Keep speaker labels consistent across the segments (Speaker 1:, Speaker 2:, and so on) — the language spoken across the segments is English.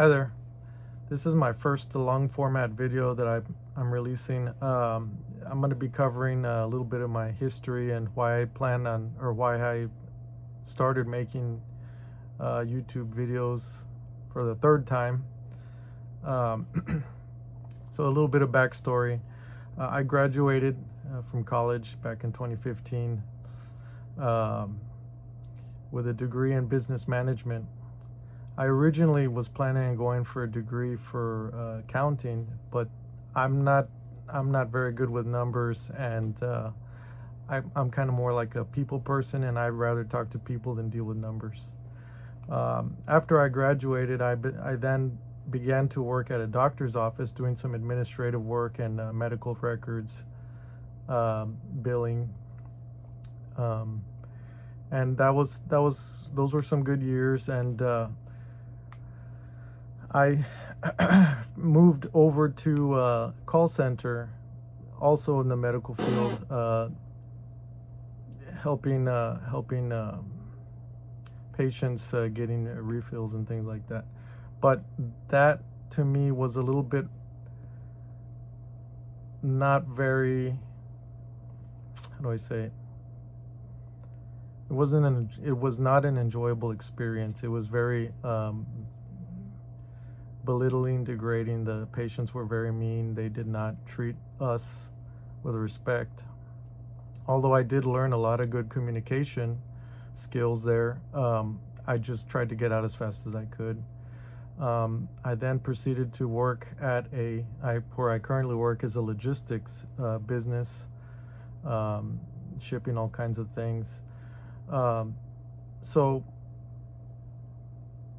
Speaker 1: Hi there. This is my first long format video that I'm releasing. I'm going to be covering a little bit of my history and why I plan on, or why I started making YouTube videos for the third time. Um, so a little bit of backstory. I graduated from college back in 2015 um, with a degree in business management. I originally was planning on going for a degree for accounting, but I'm not very good with numbers, and I'm kind of more like a people person, and I'd rather talk to people than deal with numbers. After I graduated, I then began to work at a doctor's office doing some administrative work and medical records, billing, and those were some good years. And I moved over to call center, also in the medical field, helping patients getting refills and things like that. But that to me was a little bit not very, how do I say it? It was not an enjoyable experience. It was very belittling, degrading. The patients were very mean. They did not treat us with respect. Although I did learn a lot of good communication skills there, I just tried to get out as fast as I could. I then proceeded to work at where I currently work is a logistics business, shipping all kinds of things. So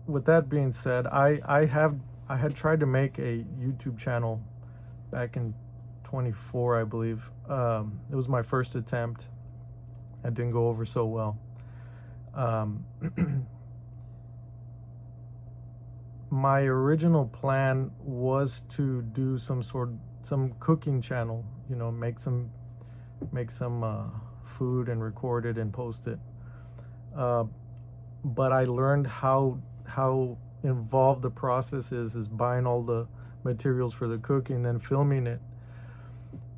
Speaker 1: with that being said, I had tried to make a YouTube channel back in 24, I believe. It was my first attempt. It didn't go over so well. My original plan was to do some cooking channel, make some food and record it and post it. But I learned how involved the process is buying all the materials for the cooking, then filming it,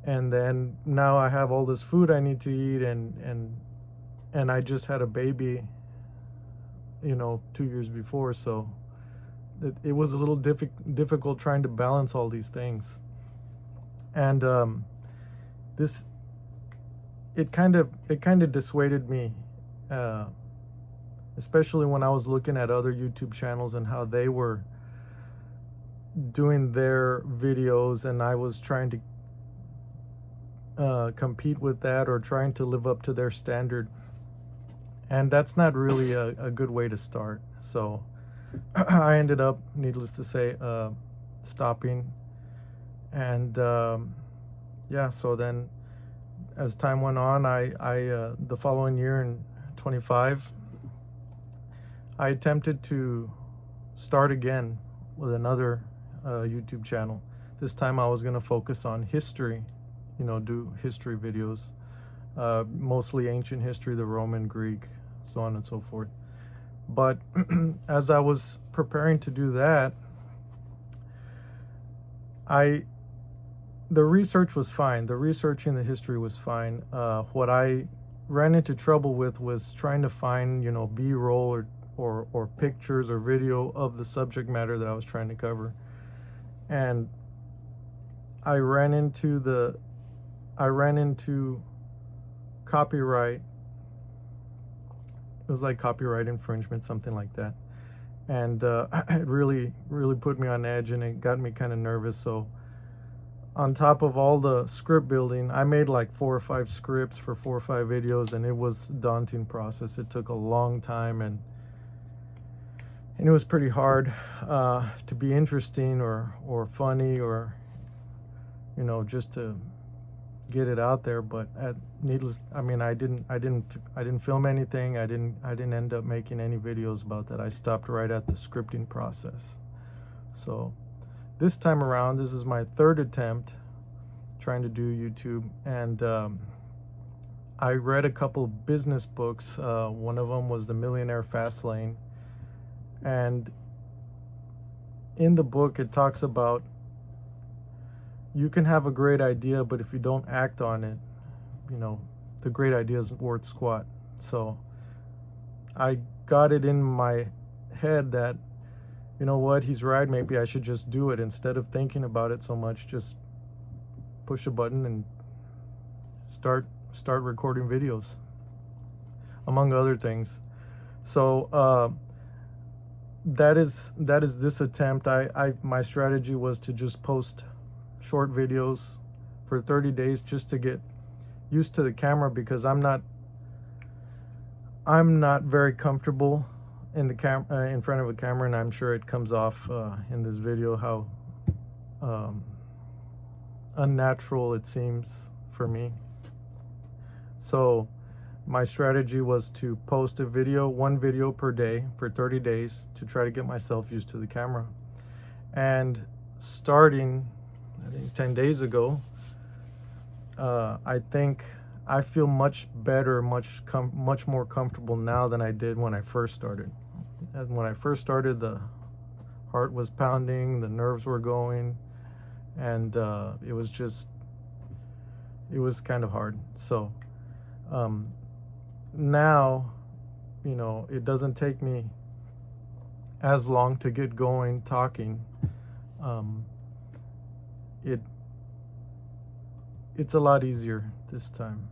Speaker 1: and then now I have all this food I need to eat, and I just had a baby 2 years before, so it was a little difficult trying to balance all these things. And it kind of dissuaded me, especially when I was looking at other YouTube channels and how they were doing their videos, and I was trying to compete with that or trying to live up to their standard. And that's not really a good way to start. So I ended up, needless to say, stopping. And yeah, so then as time went on, the following year in 25, I attempted to start again with another YouTube channel. This time I was going to focus on history, do history videos, mostly ancient history, the Roman, Greek, so on and so forth. But as I was preparing to do that, the research was fine. The research in the history was fine. What I ran into trouble with was trying to find, B-roll or pictures or video of the subject matter that I was trying to cover. And I ran into copyright. It was like copyright infringement, something like that. And it really put me on edge, and it got me kind of nervous. So on top of all the script building, I made like 4 or 5 scripts for 4 or 5 videos, and it was a daunting process. It took a long time, and it was pretty hard to be interesting or funny, or just to get it out there. But I didn't film anything. I didn't end up making any videos about that. I stopped right at the scripting process. So this time around, this is my third attempt trying to do YouTube, and I read a couple business books. One of them was The Millionaire Fast Lane, and in the book it talks about you can have a great idea, but if you don't act on it, you know, the great idea isn't worth squat. So I got it in my head that, you know what, he's right, maybe I should just do it instead of thinking about it so much. Just push a button and start recording videos, among other things. So that is this attempt. My strategy was to just post short videos for 30 days just to get used to the camera, because I'm not very comfortable in the in front of a camera, and I'm sure it comes off in this video how unnatural it seems for me. So my strategy was to post one video per day for 30 days to try to get myself used to the camera. And starting, I think 10 days ago, I think I feel much better, much more comfortable now than I did when I first started. And when I first started, the heart was pounding, the nerves were going, and it was kind of hard. So now, you know, it doesn't take me as long to get going talking. It's a lot easier this time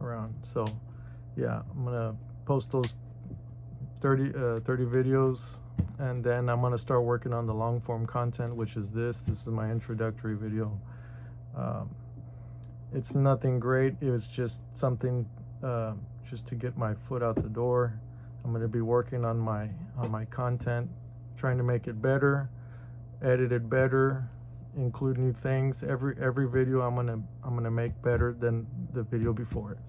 Speaker 1: around. So yeah, I'm gonna post those 30 videos, and then I'm gonna start working on the long form content, which is this is my introductory video. It's nothing great, it was just something just to get my foot out the door. I'm gonna be working on my content, trying to make it better, edit it better, include new things. Every video I'm gonna make better than the video before it.